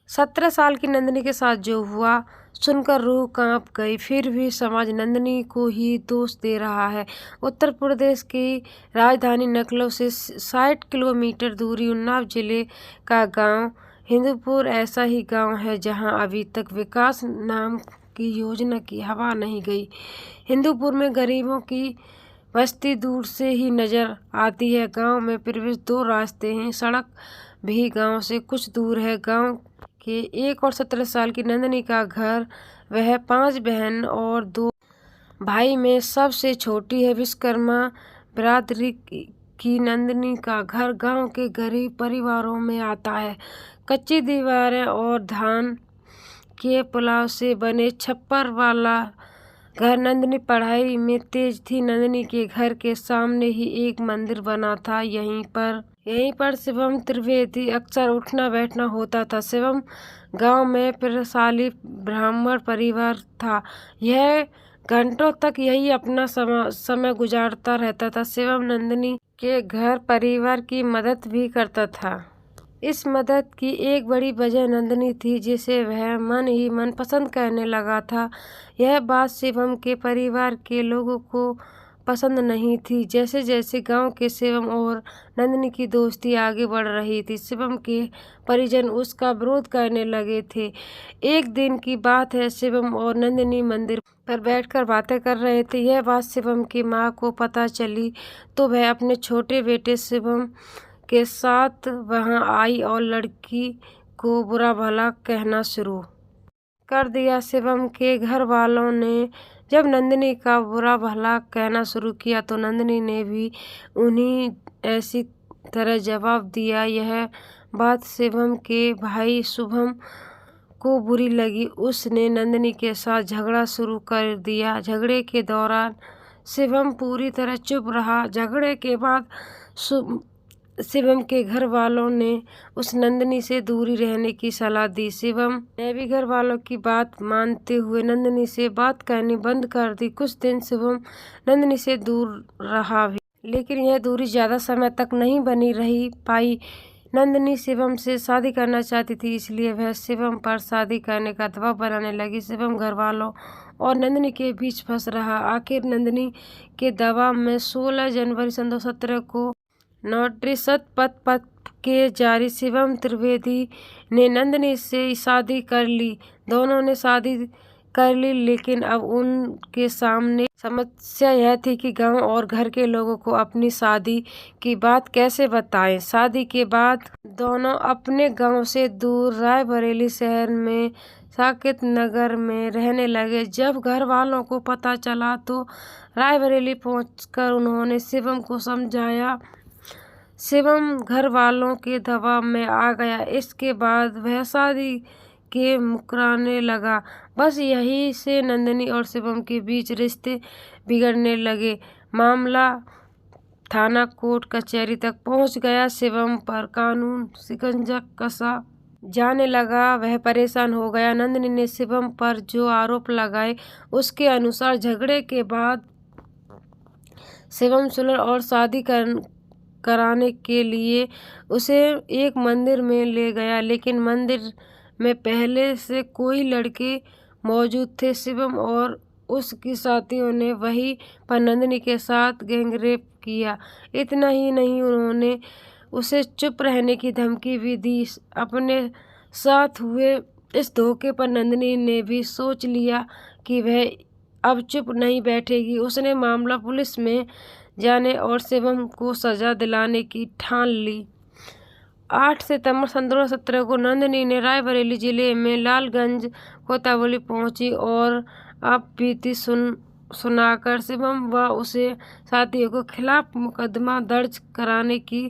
17 साल की नंदिनी के साथ जो हुआ सुनकर रूह कांप गई। फिर भी समाज नंदिनी को ही दोष दे रहा है। उत्तर प्रदेश की राजधानी लखनऊ से 60 किलोमीटर दूरी उन्नाव जिले का गांव हिंदूपुर ऐसा ही गांव है जहां अभी तक विकास नाम की योजना की हवा नहीं गई। हिंदूपुर में गरीबों की बस्ती दूर से ही नजर आती है। गांव में प्रवेश 2 रास्ते हैं। सड़क भी गांव से कुछ दूर है। गांव के 1 और 17 साल की नंदिनी का घर। वह 5 बहन और 2 भाई में सबसे छोटी है। विश्वकर्मा बिरादरी की नंदिनी का घर गांव के गरीब परिवारों में आता है। कच्ची दीवारें और धान के पुलाव से बने छप्पर वाला घर। नंदिनी पढ़ाई में तेज थी। नंदिनी के घर के सामने ही एक मंदिर बना था। यहीं पर शिवम त्रिवेदी अक्सर उठना बैठना होता था। शिवम गांव में प्रभावशाली ब्राह्मण परिवार था। यह घंटों तक यही अपना समय गुजारता रहता था। शिवम नंदिनी के घर परिवार की मदद भी करता था। इस मदद की एक बड़ी वजह नंदिनी थी, जिसे वह मन ही मन पसंद करने लगा था। यह बात शिवम के परिवार के लोगों को पसंद नहीं थी। जैसे जैसे गांव के शिवम और नंदिनी की दोस्ती आगे बढ़ रही थी, शिवम के परिजन उसका विरोध करने लगे थे। एक दिन की बात है, शिवम और नंदिनी मंदिर पर बैठकर बातें कर रहे थे। यह बात शिवम की माँ को पता चली तो वह अपने छोटे बेटे शिवम के साथ वहां आई और लड़की को बुरा भला कहना शुरू कर दिया। शिवम के घर वालों ने जब नंदिनी का बुरा भला कहना शुरू किया तो नंदिनी ने भी उन्हीं ऐसी तरह जवाब दिया। यह बात शिवम के भाई शुभम को बुरी लगी। उसने नंदिनी के साथ झगड़ा शुरू कर दिया। झगड़े के दौरान शिवम पूरी तरह चुप रहा। झगड़े के बाद शिवम के घर वालों ने उस नंदिनी से दूरी रहने की सलाह दी। शिवम ने भी घर वालों की बात मानते हुए नंदिनी से बात करनी बंद कर दी। कुछ दिन शिवम नंदिनी से दूर रहा भी, लेकिन यह दूरी ज्यादा समय तक नहीं बनी रही पाई। नंदिनी शिवम से शादी करना चाहती थी, इसलिए वह शिवम पर शादी करने का दबाव बनाने लगी। शिवम घर वालों और नंदिनी के बीच फंस रहा। आखिर नंदिनी के दबाव में 16 जनवरी सन 2017 को नोटरी पद के जारी शिवम त्रिवेदी ने नंदिनी से शादी कर ली। दोनों ने शादी कर ली, लेकिन अब उनके सामने समस्या यह थी कि गांव और घर के लोगों को अपनी शादी की बात कैसे बताएं। शादी के बाद दोनों अपने गांव से दूर रायबरेली शहर में साकेत नगर में रहने लगे। जब घर वालों को पता चला तो रायबरेली पहुंचकर उन्होंने शिवम को समझाया। शिवम घर वालों के दबाव में आ गया। इसके बाद वह शादी के मुकराने लगा। बस यही से नंदिनी और शिवम के बीच रिश्ते बिगड़ने लगे। मामला थाना कोर्ट कचहरी तक पहुंच गया। शिवम पर कानून शिकंजा कसा जाने लगा। वह परेशान हो गया। नंदिनी ने शिवम पर जो आरोप लगाए उसके अनुसार झगड़े के बाद शिवम सुलह और शादी कराने के लिए उसे एक मंदिर में ले गया, लेकिन मंदिर में पहले से कोई लड़के मौजूद थे। शिवम और उसकी साथियों ने वहीं पर नंदिनी के साथ गैंगरेप किया। इतना ही नहीं, उन्होंने उसे चुप रहने की धमकी भी दी। अपने साथ हुए इस धोखे पर नंदिनी ने भी सोच लिया कि वह अब चुप नहीं बैठेगी। उसने मामला पुलिस में जाने और शिवम को सजा दिलाने की ठान ली। 8 सितंबर सन 2017 को नंदिनी ने रायबरेली जिले में लालगंज कोतवाली पहुंची और अब बीती सुनाकर शिवम व उसे साथियों के खिलाफ मुकदमा दर्ज कराने की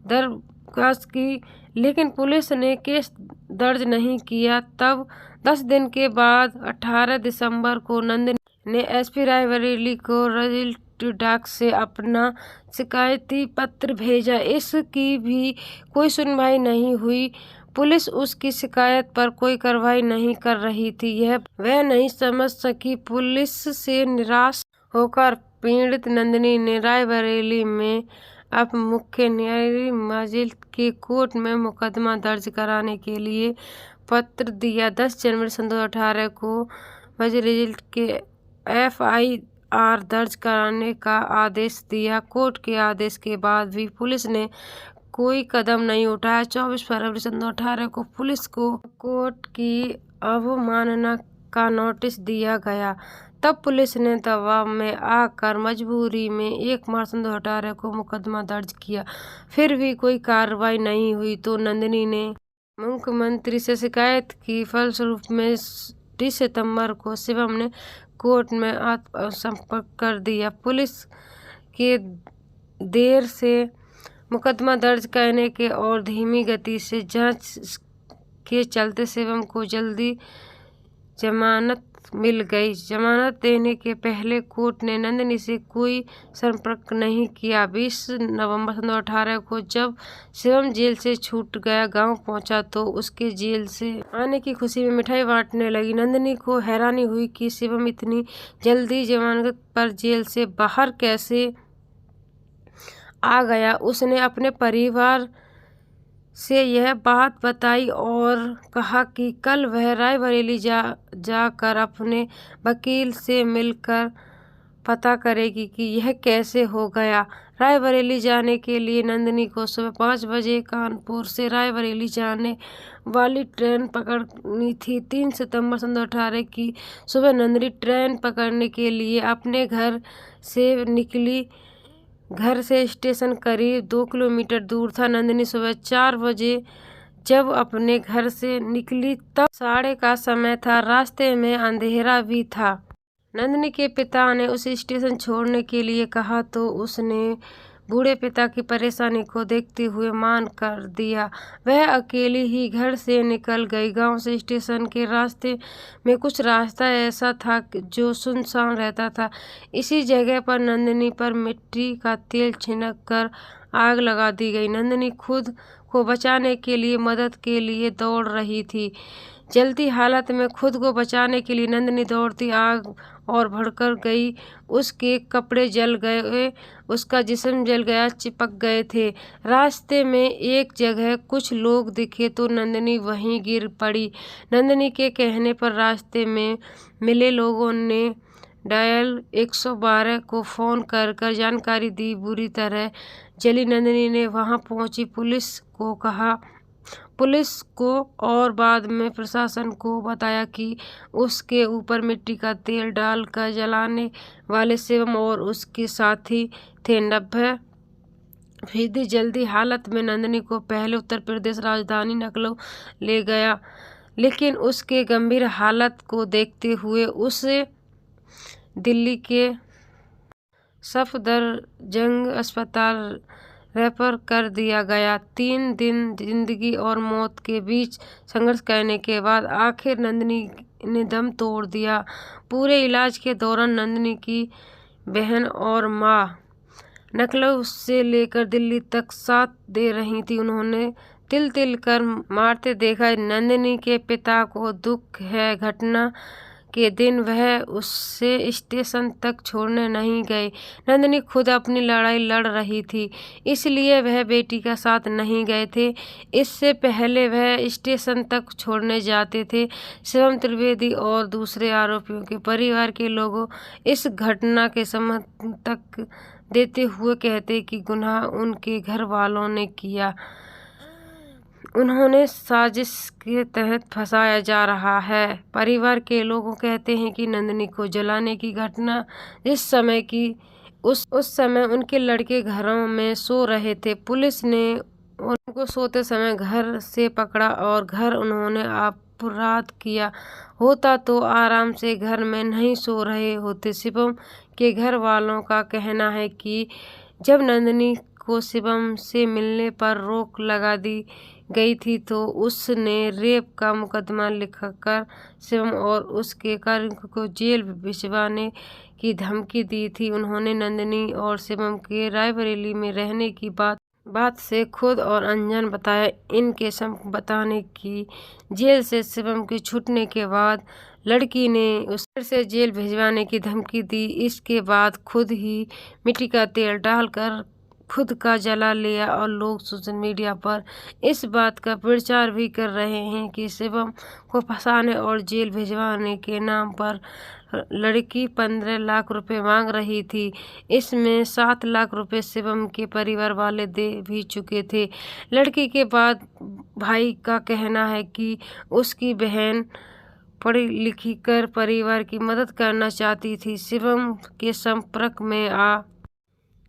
दरख्वास्त की, लेकिन पुलिस ने केस दर्ज नहीं किया। तब 10 दिन के बाद 18 दिसंबर को नंदिनी ने एसपी रायबरेली को रजिस्ट्री डाक से अपना शिकायती पत्र भेजा। इसकी भी कोई सुनवाई नहीं हुई। पुलिस उसकी शिकायत पर कोई कार्रवाई नहीं कर रही थी। यह वह नहीं समझ सकी। पुलिस से निराश होकर पीड़ित नंदिनी ने रायबरेली में अब मुख्य न्यायाधीश मजिल के कोर्ट में मुकदमा दर्ज कराने के लिए पत्र दिया। 10 जनवरी सन 2018 को मजिल के FIR दर्ज कराने का आदेश दिया। कोर्ट के आदेश के बाद भी पुलिस ने कोई कदम नहीं उठाया। 24 फरवरी सन 2018 को पुलिस को कोर्ट की अवमानना का नोटिस दिया गया। तब पुलिस ने दबाव में आकर मजबूरी में 1 मार्च सन 2018 को मुकदमा दर्ज किया। फिर भी कोई कार्रवाई नहीं हुई तो नंदिनी ने मुख्यमंत्री से शिकायत की। फलस्वरूप में 30 सितंबर को शिवम ने कोर्ट में आत्मसमर्पण कर दिया। पुलिस के देर से मुकदमा दर्ज करने के और धीमी गति से जांच के चलते शिवम को जल्दी जमानत मिल गई। जमानत देने के पहले कोर्ट ने नंदिनी से कोई संपर्क नहीं किया। 20 नवंबर सन 2018 को जब शिवम जेल से छूट गया गांव पहुंचा तो उसके जेल से आने की खुशी में मिठाई बांटने लगी। नंदिनी को हैरानी हुई कि शिवम इतनी जल्दी जमानत पर जेल से बाहर कैसे आ गया। उसने अपने परिवार से यह बात बताई और कहा कि कल वह रायबरेली जाकर अपने वकील से मिलकर पता करेगी कि यह कैसे हो गया। रायबरेली जाने के लिए नंदिनी को सुबह 5 बजे कानपुर से रायबरेली जाने वाली ट्रेन पकड़नी थी। 3 सितंबर सन 2018 की सुबह नंदिनी ट्रेन पकड़ने के लिए अपने घर से निकली। घर से स्टेशन करीब 2 किलोमीटर दूर था। नंदिनी सुबह 4 बजे जब अपने घर से निकली तब साढ़े का समय था। रास्ते में अंधेरा भी था। नंदिनी के पिता ने उसे स्टेशन छोड़ने के लिए कहा तो उसने बूढ़े पिता की परेशानी को देखते हुए मान कर दिया। वह अकेली ही घर से निकल गई। गांव से स्टेशन के रास्ते में कुछ रास्ता ऐसा था जो सुनसान रहता था। इसी जगह पर नंदिनी पर मिट्टी का तेल छिड़क कर आग लगा दी गई। नंदिनी खुद को बचाने के लिए मदद के लिए दौड़ रही थी। जलती हालत में खुद को बचाने के लिए नंदिनी दौड़ती आग और भड़क गई। उसके कपड़े जल गए, उसका जिस्म जल गया, चिपक गए थे। रास्ते में एक जगह कुछ लोग दिखे तो नंदिनी वहीं गिर पड़ी। नंदिनी के कहने पर रास्ते में मिले लोगों ने डायल 112 को फोन कर जानकारी दी। बुरी तरह जली नंदिनी ने वहां पहुंची पुलिस को और बाद में प्रशासन को बताया कि उसके ऊपर मिट्टी का तेल डालकर जलाने वाले शिवम और उसके साथी थे। 90% जल्दी हालत में नंदिनी को पहले उत्तर प्रदेश राजधानी लखनऊ ले गया, लेकिन उसके गंभीर हालत को देखते हुए उसे दिल्ली के सफदरजंग अस्पताल रेफर कर दिया गया। 3 दिन जिंदगी और मौत के बीच संघर्ष करने के बाद आखिर नंदिनी ने दम तोड़ दिया। पूरे इलाज के दौरान नंदिनी की बहन और मां लखनऊ से लेकर दिल्ली तक साथ दे रही थी। उन्होंने तिल तिल कर मारते देखा। नंदिनी के पिता को दुख है। घटना के दिन वह उससे स्टेशन तक छोड़ने नहीं गए। नंदिनी खुद अपनी लड़ाई लड़ रही थी, इसलिए वह बेटी का साथ नहीं गए थे। इससे पहले वह स्टेशन तक छोड़ने जाते थे। शिवम त्रिवेदी और दूसरे आरोपियों के परिवार के लोगों इस घटना के समर्थक देते हुए कहते कि गुनाह उनके घर वालों ने किया, उन्होंने साजिश के तहत फंसाया जा रहा है। परिवार के लोग कहते हैं कि नंदिनी को जलाने की घटना जिस समय की उस समय उनके लड़के घरों में सो रहे थे। पुलिस ने उनको सोते समय घर से पकड़ा और घर उन्होंने अपराध किया होता तो आराम से घर में नहीं सो रहे होते। शिवम के घर वालों का कहना है कि जब नंदिनी को शिवम से मिलने पर रोक लगा दी गई थी तो उसने रेप का मुकदमा लिखकर शिवम और उसके कार्मिकों को जेल भिजवाने की धमकी दी थी। उन्होंने नंदिनी और शिवम के रायबरेली में रहने की बात से खुद और अनजान बताया। इनके बताने की जेल से शिवम के छूटने के बाद लड़की ने उसे से जेल भिजवाने की धमकी दी। इसके बाद खुद ही मिट्टी का तेल डालकर खुद का जला लिया और लोग सोशल मीडिया पर इस बात का प्रचार भी कर रहे हैं कि शिवम को फंसाने और जेल भिजवाने के नाम पर लड़की 15 लाख रुपए मांग रही थी। इसमें 7 लाख रुपए शिवम के परिवार वाले दे भी चुके थे। लड़की के बाद भाई का कहना है कि उसकी बहन पढ़ी लिखी कर परिवार की मदद करना चाहती थी। शिवम के संपर्क में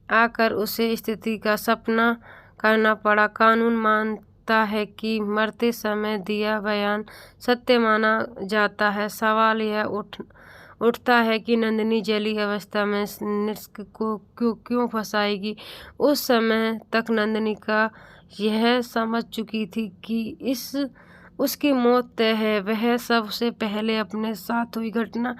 आकर उसे स्थिति का सामना करना पड़ा। कानून मानता है कि मरते समय दिया बयान सत्य माना जाता है। सवाल यह उठता है कि नंदिनी जली अवस्था में निष्क को क्यों फंसाएगी। उस समय तक नंदिनी का यह समझ चुकी थी कि उसकी मौत तय है। वह सबसे पहले अपने साथ हुई घटना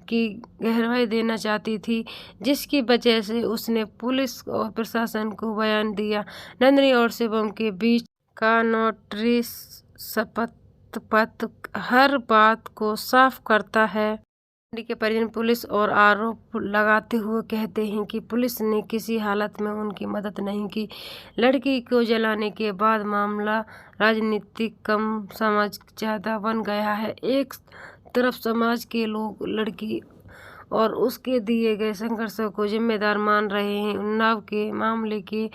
की गवाही देना चाहती थी, जिसकी वजह से उसने पुलिस और प्रशासन को बयान दिया। नंदिनी और शिवम के बीच का नोटरी शपथ पत्र हर बात को साफ करता है। नंदिनी के परिजन पुलिस और आरोप लगाते हुए कहते हैं कि पुलिस ने किसी हालत में उनकी मदद नहीं की। लड़की को जलाने के बाद मामला राजनीतिक कम समझ ज्यादा बन गया है। एक तरफ समाज के लोग लड़की और उसके दिए गए संघर्षों को जिम्मेदार मान रहे हैं। उन्नाव के मामले के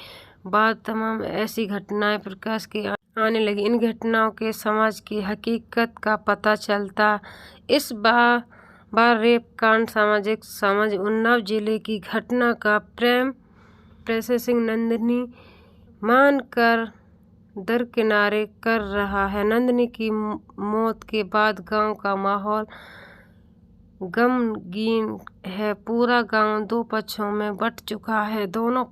बाद तमाम ऐसी घटनाएं प्रकाश के आने लगी। इन घटनाओं के समाज की हकीकत का पता चलता। इस बार रेप कांड सामाजिक समझ उन्नाव जिले की घटना का प्रोसेसिंग नंदिनी मानकर दरकिनारे कर रहा है। नंदिनी की मौत के बाद गांव का माहौल गमगीन है। पूरा गांव दो पक्षों में बंट चुका है। दोनों